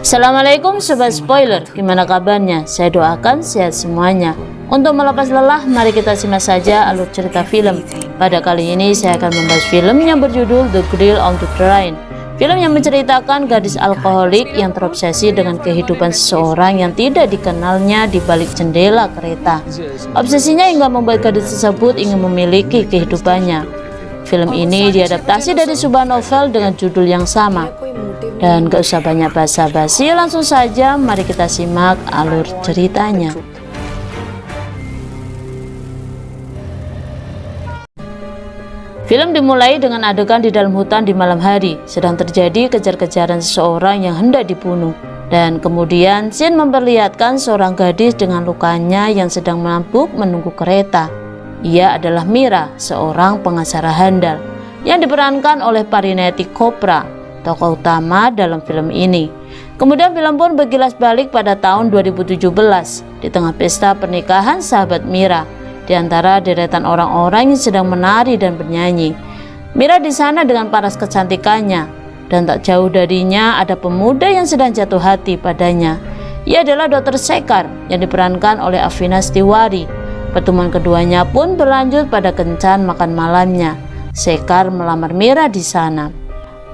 Assalamualaikum sobat spoiler, gimana kabarnya? Saya doakan sehat semuanya. Untuk melepas lelah, mari kita simak saja alur cerita film. Pada kali ini saya akan membahas film yang berjudul The Girl on the Train. Film yang menceritakan gadis alkoholik yang terobsesi dengan kehidupan seseorang yang tidak dikenalnya di balik jendela kereta. Obsesinya hingga membuat gadis tersebut ingin memiliki kehidupannya. Film ini diadaptasi dari sebuah novel dengan judul yang sama. Dan gak usah banyak basa-basi, langsung saja mari kita simak alur ceritanya. Film dimulai dengan adegan di dalam hutan di malam hari. Sedang terjadi kejar-kejaran seseorang yang hendak dibunuh. Dan kemudian scene memperlihatkan seorang gadis dengan lukanya yang sedang menabuk menunggu kereta. Ia adalah Mira, seorang pengacara handal yang diperankan oleh Parineeti Chopra, tokoh utama dalam film ini. Kemudian film pun berkilas balik pada tahun 2017 di tengah pesta pernikahan sahabat Mira di antara deretan orang-orang yang sedang menari dan bernyanyi. Mira di sana dengan paras kecantikannya, dan tak jauh darinya ada pemuda yang sedang jatuh hati padanya. Ia adalah Dr. Sekar yang diperankan oleh Avinash Tiwari. Pertemuan keduanya pun berlanjut pada kencan makan malamnya. Sekar melamar Mira di sana.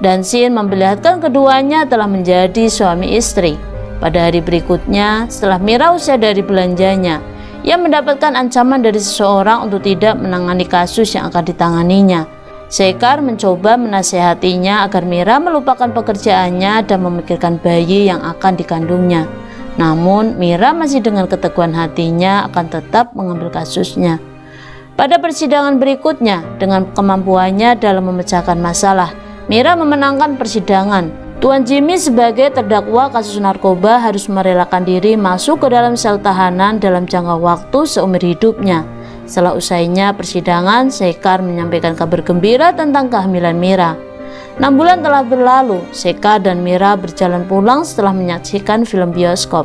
Dan scene memperlihatkan keduanya telah menjadi suami istri. Pada hari berikutnya, setelah Mira usai dari belanjanya, ia mendapatkan ancaman dari seseorang untuk tidak menangani kasus yang akan ditanganinya. Sekar mencoba menasehatinya agar Mira melupakan pekerjaannya dan memikirkan bayi yang akan dikandungnya. Namun Mira masih dengan keteguhan hatinya akan tetap mengambil kasusnya. Pada persidangan berikutnya, dengan kemampuannya dalam memecahkan masalah, Mira memenangkan persidangan. Tuan Jimmy sebagai terdakwa kasus narkoba harus merelakan diri masuk ke dalam sel tahanan dalam jangka waktu seumur hidupnya. Setelah usainya persidangan, Sekar menyampaikan kabar gembira tentang kehamilan Mira. 6 bulan telah berlalu, Sekar dan Mira berjalan pulang setelah menyaksikan film bioskop.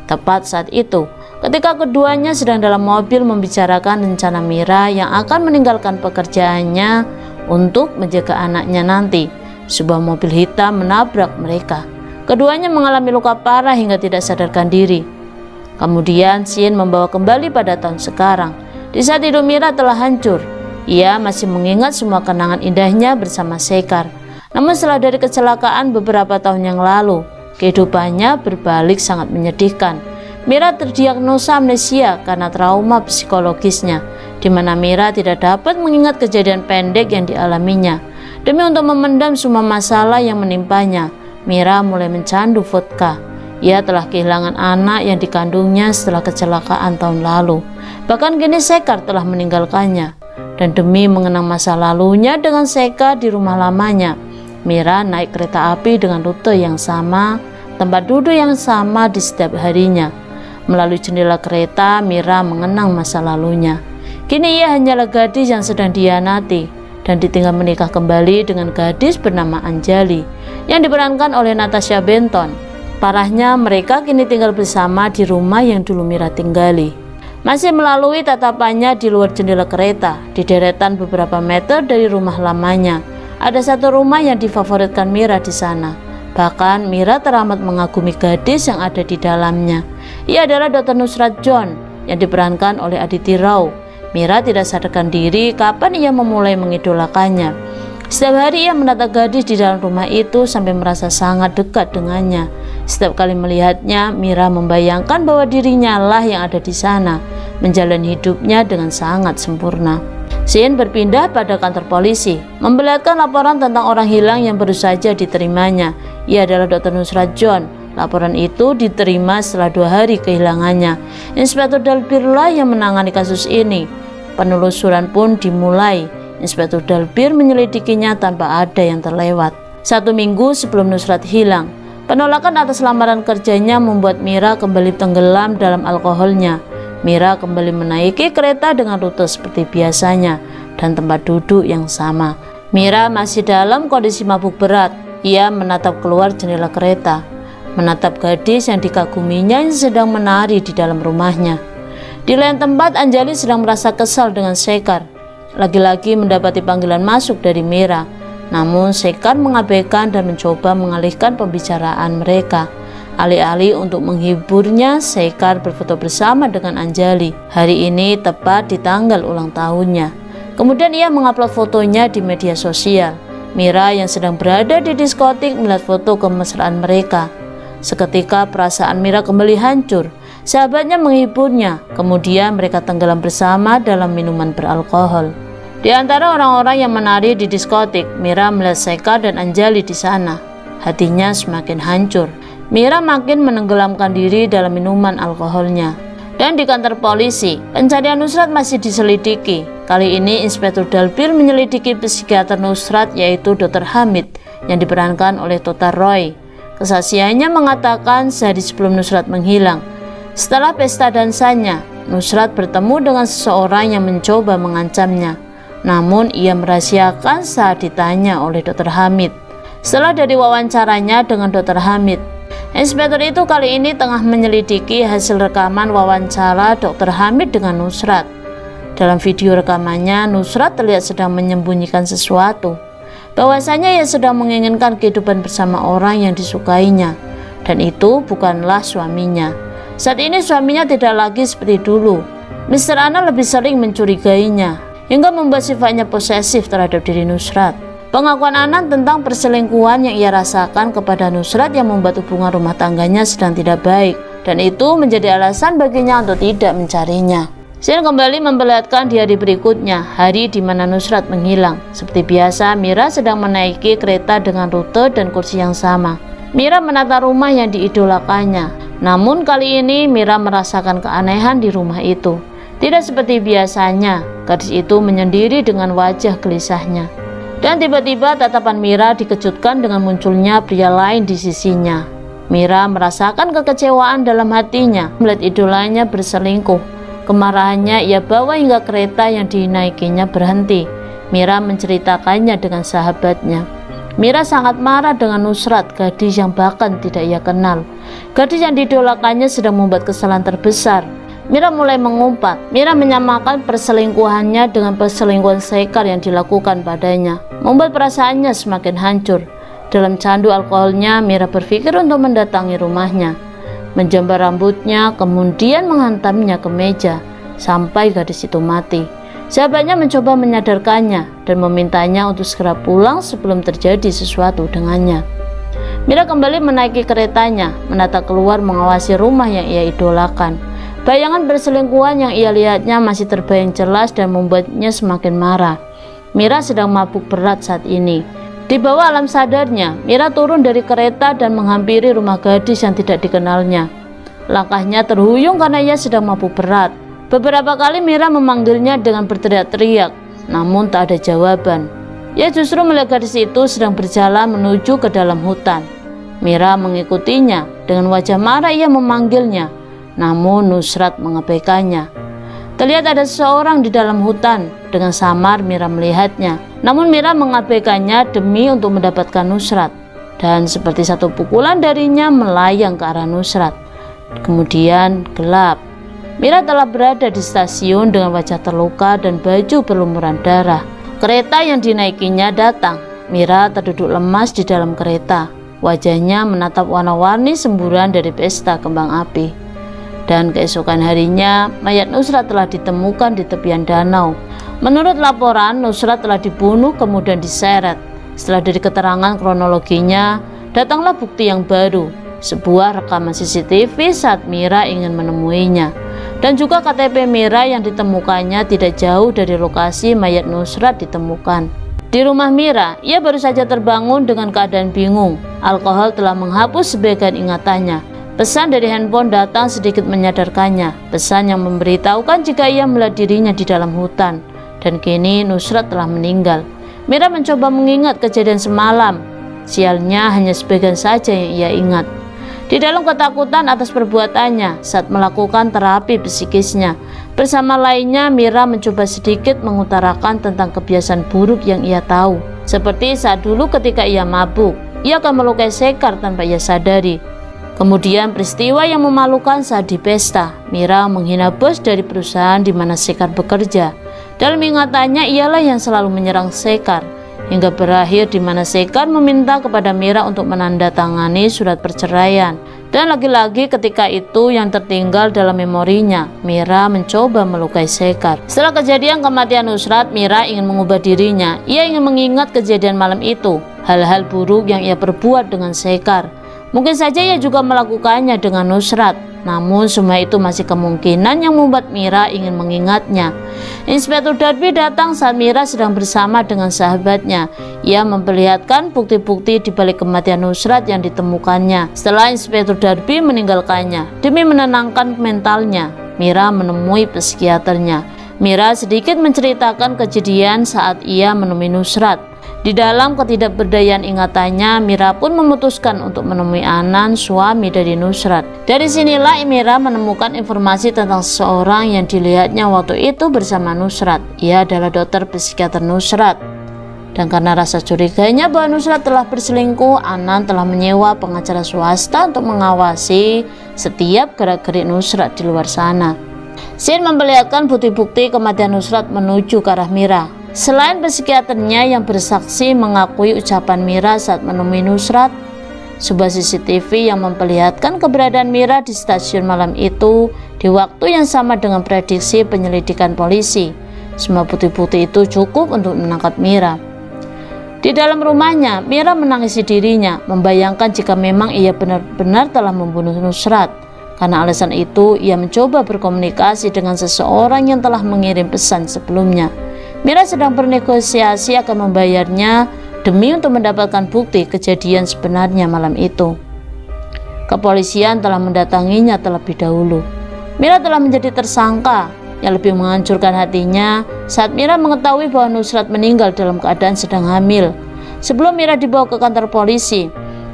Tepat saat itu, ketika keduanya sedang dalam mobil membicarakan rencana Mira yang akan meninggalkan pekerjaannya untuk menjaga anaknya nanti, sebuah mobil hitam menabrak mereka. Keduanya mengalami luka parah hingga tidak sadarkan diri. Kemudian scene membawa kembali pada tahun sekarang. Di saat hidup Mira telah hancur, ia masih mengingat semua kenangan indahnya bersama Sekar. Namun setelah dari kecelakaan beberapa tahun yang lalu, kehidupannya berbalik sangat menyedihkan. Mira terdiagnosa amnesia karena trauma psikologisnya, di mana Mira tidak dapat mengingat kejadian pendek yang dialaminya. Demi untuk memendam semua masalah yang menimpanya, Mira mulai mencandu vodka. Ia telah kehilangan anak yang dikandungnya setelah kecelakaan tahun lalu. Bahkan kini Sekar telah meninggalkannya. Dan demi mengenang masa lalunya dengan Sekar di rumah lamanya, Mira naik kereta api dengan rute yang sama, tempat duduk yang sama di setiap harinya. Melalui jendela kereta, Mira mengenang masa lalunya. Kini ia hanyalah gadis yang sedang dihianati dan ditinggal menikah kembali dengan gadis bernama Anjali yang diperankan oleh Natasha Benton. Parahnya, mereka kini tinggal bersama di rumah yang dulu Mira tinggali. Masih melalui tatapannya di luar jendela kereta, di deretan beberapa meter dari rumah lamanya, ada satu rumah yang difavoritkan Mira di sana. Bahkan Mira teramat mengagumi gadis yang ada di dalamnya. Ia adalah Dr. Nusrat John yang diperankan oleh Aditi Rao. Mira tidak sadarkan diri kapan ia memulai mengidolakannya. Setiap hari ia menatap gadis di dalam rumah itu sampai merasa sangat dekat dengannya. Setiap kali melihatnya, Mira membayangkan bahwa dirinya lah yang ada di sana, menjalani hidupnya dengan sangat sempurna. Scene berpindah pada kantor polisi, memperlihatkan laporan tentang orang hilang yang baru saja diterimanya. Ia adalah Dr. Nusrat John. Laporan itu diterima setelah 2 hari kehilangannya. Inspektur Dalbirlah yang menangani kasus ini. Penelusuran pun dimulai. Inspektur Dalbir menyelidikinya tanpa ada yang terlewat. 1 minggu sebelum Nusrat hilang, penolakan atas lamaran kerjanya membuat Mira kembali tenggelam dalam alkoholnya. Mira kembali menaiki kereta dengan rute seperti biasanya dan tempat duduk yang sama. Mira masih dalam kondisi mabuk berat. Ia menatap keluar jendela kereta, menatap gadis yang dikaguminya yang sedang menari di dalam rumahnya. Di lain tempat, Anjali sedang merasa kesal dengan Sekar. Lagi-lagi mendapati panggilan masuk dari Mira. Namun Sekar mengabaikan dan mencoba mengalihkan pembicaraan mereka. Alih-alih untuk menghiburnya, Sekar berfoto bersama dengan Anjali. Hari ini tepat di tanggal ulang tahunnya. Kemudian ia mengupload fotonya di media sosial. Mira yang sedang berada di diskotik melihat foto kemesraan mereka. Seketika perasaan Mira kembali hancur. Sahabatnya menghiburnya, kemudian mereka tenggelam bersama dalam minuman beralkohol. Di antara orang-orang yang menari di diskotik, Mira melihat Sekar dan Anjali di sana. Hatinya semakin hancur. Mira makin menenggelamkan diri dalam minuman alkoholnya. Dan di kantor polisi, pencarian Nusrat masih diselidiki. Kali ini Inspektur Dalbil menyelidiki psikiater Nusrat, yaitu Dr. Hamid yang diperankan oleh Tota Roy. Kesaksiannya mengatakan sehari sebelum Nusrat menghilang, setelah pesta dansanya, Nusrat bertemu dengan seseorang yang mencoba mengancamnya. Namun ia merahasiakan saat ditanya oleh Dr. Hamid. Setelah dari wawancaranya dengan Dr. Hamid, inspektur itu kali ini tengah menyelidiki hasil rekaman wawancara Dr. Hamid dengan Nusrat. Dalam video rekamannya, Nusrat terlihat sedang menyembunyikan sesuatu. Bahwasanya ia sedang menginginkan kehidupan bersama orang yang disukainya. Dan itu bukanlah suaminya. Saat ini suaminya tidak lagi seperti dulu. Mr. Ana lebih sering mencurigainya, hingga membuat sifatnya posesif terhadap diri Nusrat. Pengakuan Anan tentang perselingkuhan yang ia rasakan kepada Nusrat yang membuat hubungan rumah tangganya sedang tidak baik, dan itu menjadi alasan baginya untuk tidak mencarinya. Scene kembali memperlihatkan di hari berikutnya, hari di mana Nusrat menghilang. Seperti biasa, Mira sedang menaiki kereta dengan rute dan kursi yang sama. Mira menata rumah yang diidolakannya. Namun kali ini Mira merasakan keanehan di rumah itu. Tidak seperti biasanya, gadis itu menyendiri dengan wajah gelisahnya. Dan tiba-tiba tatapan Mira dikejutkan dengan munculnya pria lain di sisinya. Mira merasakan kekecewaan dalam hatinya melihat idolanya berselingkuh. Kemarahannya ia bawa hingga kereta yang dinaikinya berhenti. Mira menceritakannya dengan sahabatnya. Mira sangat marah dengan Nusrat, gadis yang bahkan tidak ia kenal. Gadis yang didolakannya sedang membuat kesalahan terbesar. Mira mulai mengumpat. Mira menyamakan perselingkuhannya dengan perselingkuhan Sekar yang dilakukan padanya, membuat perasaannya semakin hancur. Dalam candu alkoholnya, Mira berpikir untuk mendatangi rumahnya, menjambar rambutnya, kemudian menghantamnya ke meja sampai gadis itu mati. Sahabatnya mencoba menyadarkannya dan memintanya untuk segera pulang sebelum terjadi sesuatu dengannya. Mira kembali menaiki keretanya, menata keluar mengawasi rumah yang ia idolakan. Bayangan perselingkuhan yang ia lihatnya masih terbayang jelas dan membuatnya semakin marah. Mira sedang mabuk berat saat ini. Di bawah alam sadarnya, Mira turun dari kereta dan menghampiri rumah gadis yang tidak dikenalnya. Langkahnya terhuyung karena ia sedang mabuk berat. Beberapa kali Mira memanggilnya dengan berteriak-teriak, namun tak ada jawaban. Ia justru melihat gadis itu sedang berjalan menuju ke dalam hutan. Mira mengikutinya. Dengan wajah marah ia memanggilnya, namun Nusrat mengabaikannya. Terlihat ada seseorang di dalam hutan. Dengan samar Mira melihatnya, namun Mira mengabaikannya demi untuk mendapatkan Nusrat. Dan seperti satu pukulan darinya melayang ke arah Nusrat. Kemudian gelap. Mira telah berada di stasiun dengan wajah terluka dan baju berlumuran darah. Kereta yang dinaikinya datang. Mira terduduk lemas di dalam kereta. Wajahnya menatap warna-warni semburan dari pesta kembang api. Dan keesokan harinya, mayat Nusrat telah ditemukan di tepian danau. Menurut laporan, Nusrat telah dibunuh kemudian diseret. Setelah dari keterangan kronologinya, datanglah bukti yang baru, sebuah rekaman CCTV saat Mira ingin menemuinya. Dan juga KTP Mira yang ditemukannya tidak jauh dari lokasi mayat Nusrat ditemukan. Di rumah Mira, ia baru saja terbangun dengan keadaan bingung. Alkohol telah menghapus sebagian ingatannya. Pesan dari handphone datang sedikit menyadarkannya. Pesan yang memberitahukan jika ia melihat dirinya di dalam hutan. Dan kini Nusrat telah meninggal. Mira mencoba mengingat kejadian semalam. Sialnya hanya sebagian saja yang ia ingat. Di dalam ketakutan atas perbuatannya saat melakukan terapi psikisnya, bersama lainnya Mira mencoba sedikit mengutarakan tentang kebiasaan buruk yang ia tahu. Seperti saat dulu ketika ia mabuk, ia akan melukai Sekar tanpa ia sadari. Kemudian peristiwa yang memalukan saat di pesta, Mira menghina bos dari perusahaan di mana Sekar bekerja. Dalam ingatannya ialah yang selalu menyerang Sekar, hingga berakhir di mana Sekar meminta kepada Mira untuk menandatangani surat perceraian. Dan lagi-lagi ketika itu yang tertinggal dalam memorinya, Mira mencoba melukai Sekar. Setelah kejadian kematian Nusrat, Mira ingin mengubah dirinya. Ia ingin mengingat kejadian malam itu, hal-hal buruk yang ia perbuat dengan Sekar. Mungkin saja ia juga melakukannya dengan Nusrat. Namun semua itu masih kemungkinan yang membuat Mira ingin mengingatnya. Inspektur Darby datang saat Mira sedang bersama dengan sahabatnya. Ia memperlihatkan bukti-bukti di balik kematian Nusrat yang ditemukannya setelah Inspektur Darby meninggalkannya. Demi menenangkan mentalnya, Mira menemui psikiaternya. Mira sedikit menceritakan kejadian saat ia menemui Nusrat. Di dalam ketidakberdayaan ingatannya, Mira pun memutuskan untuk menemui Anan, suami dari Nusrat. Dari sinilah Mira menemukan informasi tentang seseorang yang dilihatnya waktu itu bersama Nusrat. Ia adalah dokter psikiater Nusrat. Dan karena rasa curiganya bahwa Nusrat telah berselingkuh, Anan telah menyewa pengacara swasta untuk mengawasi setiap gerak-gerik Nusrat di luar sana. Scene memperlihatkan bukti-bukti kematian Nusrat menuju ke arah Mira. Selain psikiaternya yang bersaksi mengakui ucapan Mira saat menemui Nusrat, sebuah CCTV yang memperlihatkan keberadaan Mira di stasiun malam itu di waktu yang sama dengan prediksi penyelidikan polisi. Semua bukti-bukti itu cukup untuk menangkap Mira. Di dalam rumahnya, Mira menangisi dirinya, membayangkan jika memang ia benar-benar telah membunuh Nusrat. Karena alasan itu, ia mencoba berkomunikasi dengan seseorang yang telah mengirim pesan sebelumnya. Mira sedang bernegosiasi akan membayarnya demi untuk mendapatkan bukti kejadian sebenarnya malam itu. Kepolisian telah mendatanginya terlebih dahulu. Mira telah menjadi tersangka. Yang lebih menghancurkan hatinya saat Mira mengetahui bahwa Nusrat meninggal dalam keadaan sedang hamil. Sebelum Mira dibawa ke kantor polisi,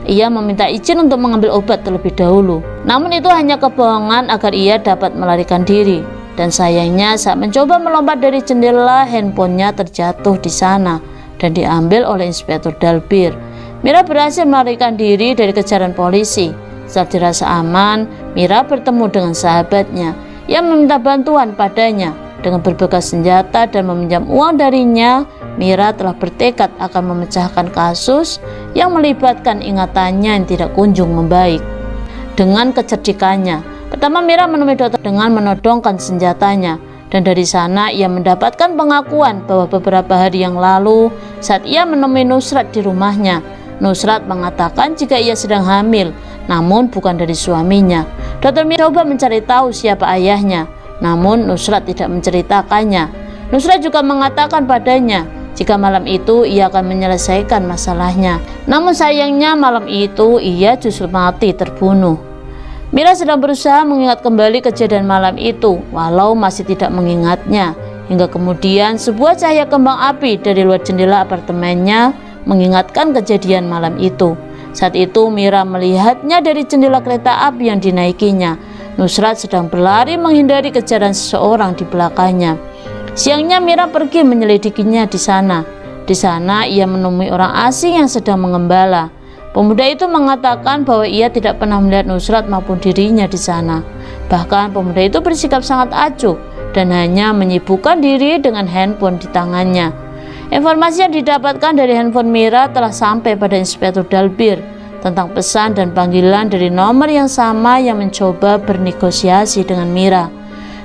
ia meminta izin untuk mengambil obat terlebih dahulu. Namun itu hanya kebohongan agar ia dapat melarikan diri. Dan sayangnya saat mencoba melompat dari jendela, handphonenya terjatuh di sana dan diambil oleh Inspektur Dalbir. Mira berhasil melarikan diri dari kejaran polisi. Setelah dirasa aman, Mira bertemu dengan sahabatnya yang meminta bantuan padanya. Dengan berbekas senjata dan meminjam uang darinya, Mira telah bertekad akan memecahkan kasus yang melibatkan ingatannya yang tidak kunjung membaik. Dengan kecerdikannya, pertama Mira menemui dokter dengan menodongkan senjatanya, dan dari sana ia mendapatkan pengakuan bahwa beberapa hari yang lalu saat ia menemui Nusrat di rumahnya, Nusrat mengatakan jika ia sedang hamil, namun bukan dari suaminya. Dokter Mira coba mencari tahu siapa ayahnya, namun Nusrat tidak menceritakannya. Nusrat juga mengatakan padanya jika malam itu ia akan menyelesaikan masalahnya. Namun sayangnya malam itu ia justru mati terbunuh. Mira sedang berusaha mengingat kembali kejadian malam itu, walau masih tidak mengingatnya. Hingga kemudian sebuah cahaya kembang api dari luar jendela apartemennya mengingatkan kejadian malam itu. Saat itu Mira melihatnya dari jendela kereta api yang dinaikinya. Nusrat sedang berlari menghindari kejaran seseorang di belakangnya. Siangnya Mira pergi menyelidikinya di sana. Di sana ia menemui orang asing yang sedang mengembala. Pemuda itu mengatakan bahwa ia tidak pernah melihat Nusrat maupun dirinya di sana. Bahkan pemuda itu bersikap sangat acuh dan hanya menyibukkan diri dengan handphone di tangannya. Informasi yang didapatkan dari handphone Mira telah sampai pada Inspektur Dalbir tentang pesan dan panggilan dari nomor yang sama yang mencoba bernegosiasi dengan Mira.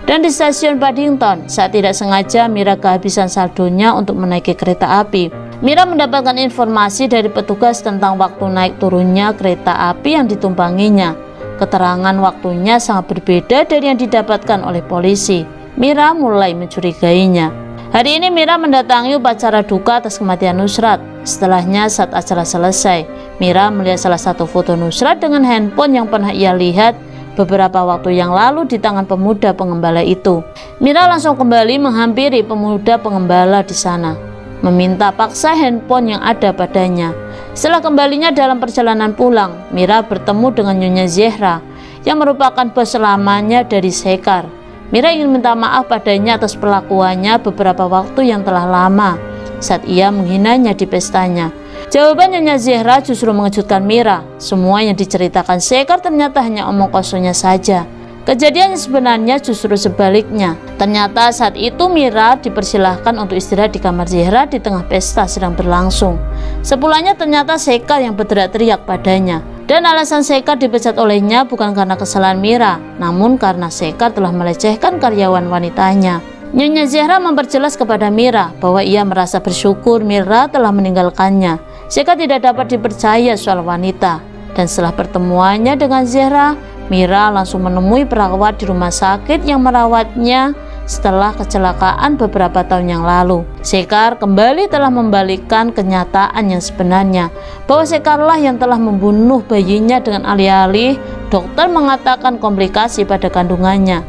Dan di stasiun Paddington, saat tidak sengaja Mira kehabisan saldonya untuk menaiki kereta api. Mira mendapatkan informasi dari petugas tentang waktu naik turunnya kereta api yang ditumpanginya. Keterangan waktunya sangat berbeda dari yang didapatkan oleh polisi. Mira mulai mencurigainya. Hari ini Mira mendatangi upacara duka atas kematian Nusrat. Setelahnya saat acara selesai, Mira melihat salah satu foto Nusrat dengan handphone yang pernah ia lihat beberapa waktu yang lalu di tangan pemuda pengembala itu. Mira langsung kembali menghampiri pemuda pengembala di sana, meminta paksa handphone yang ada padanya. Setelah kembalinya dalam perjalanan pulang, Mira bertemu dengan Nyonya Zehra yang merupakan bos lamanya dari Sekar. Mira ingin minta maaf padanya atas perlakuannya beberapa waktu yang telah lama saat ia menghinanya di pestanya. Jawaban Nyonya Zehra justru mengejutkan Mira. Semua yang diceritakan Sekar ternyata hanya omong kosongnya saja. Kejadian yang sebenarnya justru sebaliknya. Ternyata saat itu Mira dipersilahkan untuk istirahat di kamar Zehra di tengah pesta sedang berlangsung. Sepulangnya ternyata Sekar yang berteriak-teriak padanya. Dan alasan Sekar dipecat olehnya bukan karena kesalahan Mira, namun karena Sekar telah melecehkan karyawan wanitanya. Nyonya Zehra memperjelas kepada Mira bahwa ia merasa bersyukur Mira telah meninggalkannya. Sekar tidak dapat dipercaya soal wanita. Dan setelah pertemuannya dengan Zehra, Mira langsung menemui perawat di rumah sakit yang merawatnya setelah kecelakaan beberapa tahun yang lalu. Sekar kembali telah membalikkan kenyataan yang sebenarnya, bahwa Sekarlah yang telah membunuh bayinya dengan alih-alih dokter mengatakan komplikasi pada kandungannya.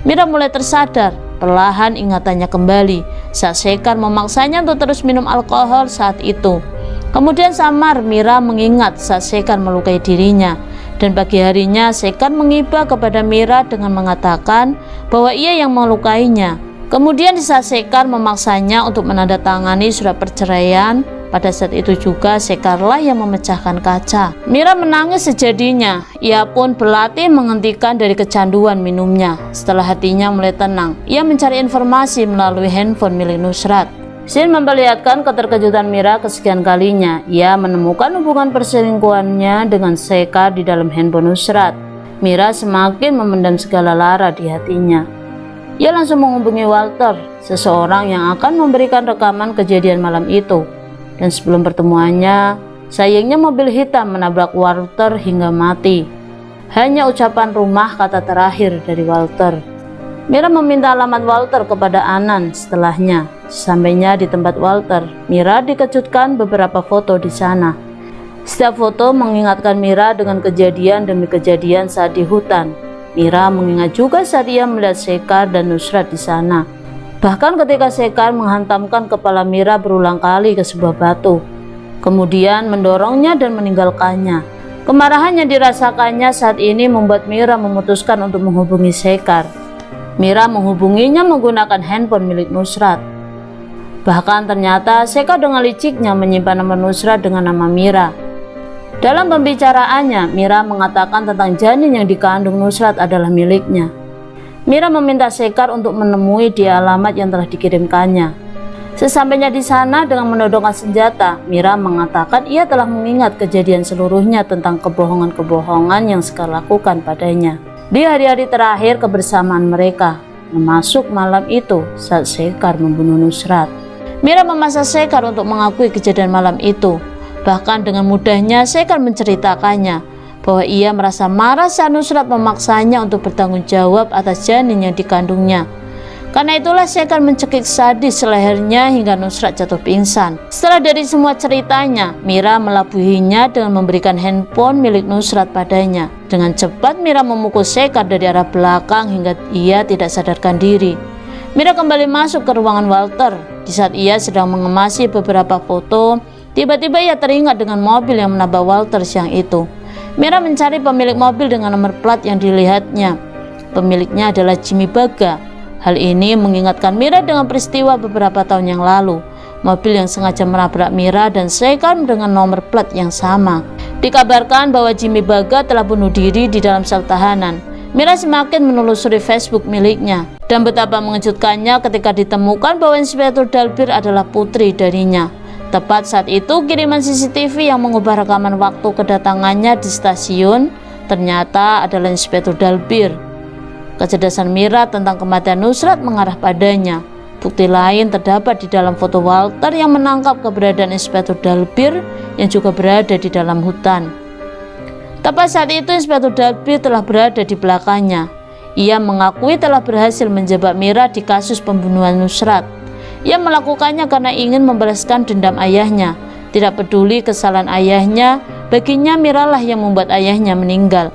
Mira mulai tersadar, perlahan ingatannya kembali saat Sekar memaksanya untuk terus minum alkohol saat itu. Kemudian samar Mira mengingat saat Sekar melukai dirinya. Dan pagi harinya Sekar mengiba kepada Mira dengan mengatakan bahwa ia yang melukainya. Kemudian di saat Sekar memaksanya untuk menandatangani surat perceraian, pada saat itu juga Sekarlah yang memecahkan kaca. Mira menangis sejadinya. Ia pun berlatih menghentikan dari kecanduan minumnya. Setelah hatinya mulai tenang, ia mencari informasi melalui handphone milik Nusrat. Scene memperlihatkan keterkejutan Mira kesekian kalinya. Ia menemukan hubungan perselingkuhannya dengan Sekar di dalam handphone Nusrat. Mira semakin memendam segala lara di hatinya. Ia langsung menghubungi Walter, seseorang yang akan memberikan rekaman kejadian malam itu. Dan sebelum pertemuannya, sayangnya mobil hitam menabrak Walter hingga mati. Hanya ucapan rumah kata terakhir dari Walter. Mira meminta alamat Walter kepada Anan setelahnya. Sampainya di tempat Walter, Mira dikejutkan beberapa foto di sana. Setiap foto mengingatkan Mira dengan kejadian demi kejadian saat di hutan. Mira mengingat juga saat ia melihat Sekar dan Nusrat di sana. Bahkan ketika Sekar menghantamkan kepala Mira berulang kali ke sebuah batu, kemudian mendorongnya dan meninggalkannya. Kemarahan yang dirasakannya saat ini membuat Mira memutuskan untuk menghubungi Sekar. Mira menghubunginya menggunakan handphone milik Nusrat. Bahkan ternyata Sekar dengan liciknya menyimpan nomor Nusrat dengan nama Mira. Dalam pembicaraannya, Mira mengatakan tentang janin yang dikandung Nusrat adalah miliknya. Mira meminta Sekar untuk menemui di alamat yang telah dikirimkannya. Sesampainya di sana dengan menodongkan senjata, Mira mengatakan ia telah mengingat kejadian seluruhnya tentang kebohongan-kebohongan yang Sekar lakukan padanya di hari-hari terakhir kebersamaan mereka, termasuk malam itu saat Sekar membunuh Nusrat. Mira memaksa Sekar untuk mengakui kejadian malam itu. Bahkan dengan mudahnya Sekar menceritakannya bahwa ia merasa marah saat Nusrat memaksanya untuk bertanggung jawab atas janin yang dikandungnya. Karena itulah Sekar mencekik sadis lehernya hingga Nusrat jatuh pingsan. Setelah dari semua ceritanya, Mira melabuhinya dengan memberikan handphone milik Nusrat padanya. Dengan cepat Mira memukul Sekar dari arah belakang hingga ia tidak sadarkan diri. Mira kembali masuk ke ruangan Walter. Di saat ia sedang mengemasi beberapa foto, tiba-tiba ia teringat dengan mobil yang menabrak Walter siang itu. Mira mencari pemilik mobil dengan nomor plat yang dilihatnya. Pemiliknya adalah Jimmy Baga. Hal ini mengingatkan Mira dengan peristiwa beberapa tahun yang lalu. Mobil yang sengaja menabrak Mira dan Sekar dengan nomor plat yang sama. Dikabarkan bahwa Jimmy Baga telah bunuh diri di dalam sel tahanan. Mira semakin menelusuri Facebook miliknya. Dan betapa mengejutkannya ketika ditemukan bahwa Inspektur Dalbir adalah putri darinya. Tepat saat itu kiriman CCTV yang mengubah rekaman waktu kedatangannya di stasiun ternyata adalah Inspektur Dalbir. Kecerdasan Mira tentang kematian Nusrat mengarah padanya. Bukti lain terdapat di dalam foto Walter yang menangkap keberadaan Inspektur Dalbir yang juga berada di dalam hutan. Tepat saat itu Inspektur Dalbir telah berada di belakangnya. Ia mengakui telah berhasil menjebak Mira di kasus pembunuhan Nusrat. Ia melakukannya karena ingin membalaskan dendam ayahnya. Tidak peduli kesalahan ayahnya, baginya Mira lah yang membuat ayahnya meninggal.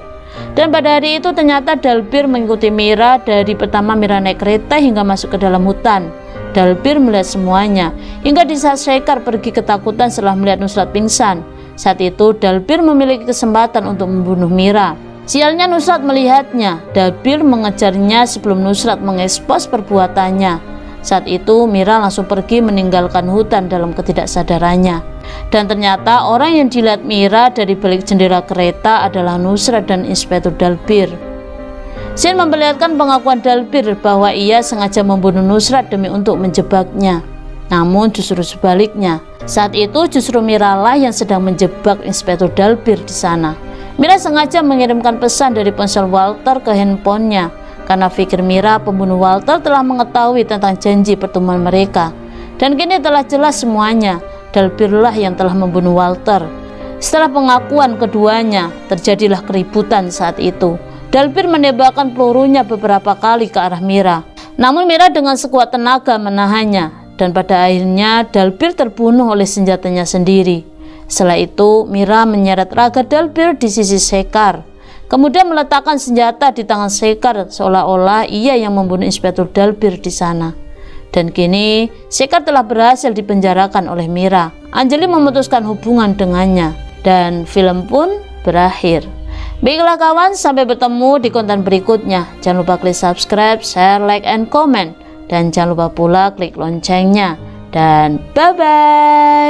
Dan pada hari itu ternyata Dalbir mengikuti Mira dari pertama Mira naik kereta hingga masuk ke dalam hutan. Dalbir melihat semuanya, hingga di saat Sekar pergi ketakutan setelah melihat Nusrat pingsan. Saat itu Dalbir memiliki kesempatan untuk membunuh Mira. Sialnya Nusrat melihatnya. Dalbir mengejarnya sebelum Nusrat mengekspos perbuatannya. Saat itu Mira langsung pergi meninggalkan hutan dalam ketidaksadarannya. Dan ternyata orang yang dilihat Mira dari balik jendela kereta adalah Nusrat dan Inspektur Dalbir. Scene memperlihatkan pengakuan Dalbir bahwa ia sengaja membunuh Nusrat demi untuk menjebaknya. Namun justru sebaliknya, saat itu justru Mira lah yang sedang menjebak Inspektur Dalbir di sana. Mira sengaja mengirimkan pesan dari ponsel Walter ke handphonenya karena pikir Mira pembunuh Walter telah mengetahui tentang janji pertemuan mereka. Dan kini telah jelas semuanya, Dalbirlah yang telah membunuh Walter. Setelah pengakuan keduanya, terjadilah keributan saat itu. Dalbir menembakkan pelurunya beberapa kali ke arah Mira. Namun Mira dengan sekuat tenaga menahannya, dan pada akhirnya Dalbir terbunuh oleh senjatanya sendiri. Setelah itu Mira menyeret raga Dalbir di sisi Sekar, kemudian meletakkan senjata di tangan Sekar seolah-olah ia yang membunuh Inspektur Dalbir di sana. Dan kini Sekar telah berhasil dipenjarakan oleh Mira. Anjali memutuskan hubungan dengannya dan film pun berakhir. Baiklah kawan, sampai bertemu di konten berikutnya. Jangan lupa klik subscribe, share, like, and comment. Dan jangan lupa pula klik loncengnya. Dan bye-bye.